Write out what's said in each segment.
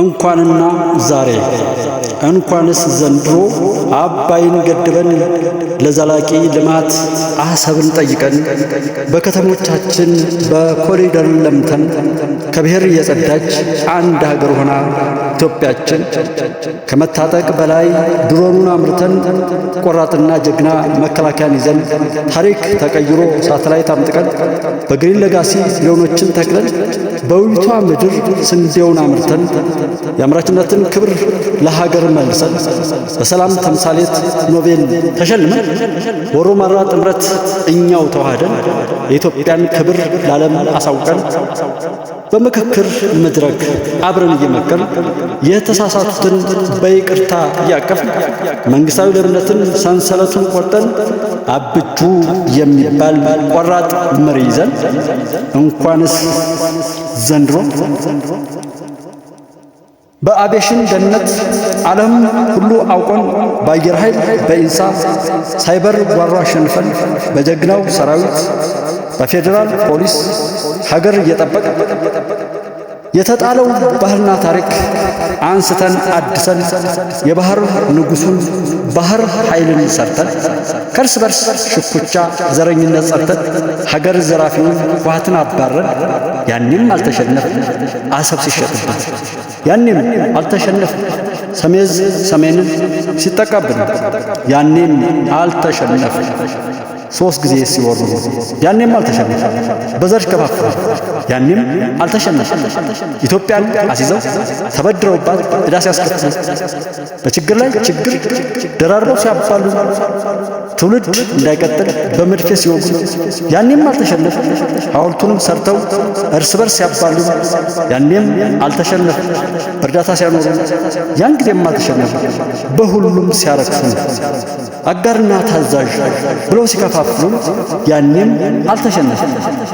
እንኳንና ዛሬ እንኳንስ ዘንድሮ አባይን ገድበን ለዘላቂ ልማት አሰብን ጠይቀን በከተሞቻችን በኮሪደር ለምተን ከብሔር የጸዳች አንድ ሀገር ሆና ኢትዮጵያችን ከመታጠቅ በላይ ድሮኑን አምርተን ቆራጥና ጀግና መከላከያን ይዘን ታሪክ ተቀይሮ ሳተላይት አምጥቀን በግሪን ሌጋሲ ሚሊዮኖችን ተክለን በውይቷ ምድር ስንዴውን አምርተን የአምራችነትን ክብር ለሀገር መልሰን በሰላም ተምሳሌት ኖቤል ተሸልመን ወሮማራ ጥምረት እኛው ተዋህደን የኢትዮጵያን ክብር ለዓለም አሳውቀን በምክክር መድረክ አብረን እየመከርን የተሳሳቱትን በይቅርታ እያቀፍን መንግስታዊ ሌብነትን ሰንሰለቱን ቆርጠን አብጁ የሚባል ቆራጥ መሪ ይዘን እንኳንስ ዘንድሮ በአቪዬሽን ደህንነት ዓለም ሁሉ አውቆን በአየር ኃይል በኢንሳ ሳይበር ጓሮ አሸንፈን በጀግናው ሰራዊት በፌዴራል ፖሊስ ሀገር እየጠበቅ የተጣለው ባህልና ታሪክ አንስተን አድሰን የባህር ንጉሱን ባህር ኃይልን ሰርተን ከእርስ በርስ ሽኩቻ ዘረኝነት ጸርተን ሀገር ዘራፊውን ህወሓትን አባረን ያኔም አልተሸነፍ አሰብ ሲሸጥበት ያኔም አልተሸነፍ ሰሜዝ ሰሜንን ሲጠቃብን ያኔም አልተሸነፍ ሶስት ጊዜ ሲወሩ ያኔም አልተሸነፈ በዘር ከፋፈሉ ያኔም አልተሸነፈ ኢትዮጵያን አሲዘው ተበድረውባት ዕዳ ሲያስከፍሉ በችግር ላይ ችግር ደራርበው ሲያባሉ ትውልድ እንዳይቀጥል በመድፌ ሲወጉ ያኔም አልተሸነፈ ሐውልቱንም ሰርተው እርስ በርስ ሲያባሉ ያኔም አልተሸነፈ እርዳታ ሲያኖሩ ያን ጊዜም አልተሸነፈ በሁሉም ሲያረክሱ አጋርና ታዛዥ ብለው ሲከፋፍሉ ያኔም አልተሸነፈ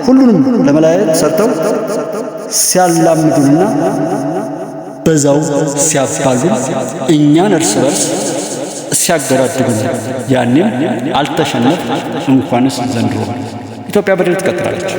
ሁሉንም ለመለያየት ሰርተው ሲያላምዱና በዛው ሲያባሉ እኛን እርስ በርስ ሲያገራድጉን ያኔም አልተሸነፍ እንኳንስ ዘንድሮ ኢትዮጵያ በድል ትቀጥላለች።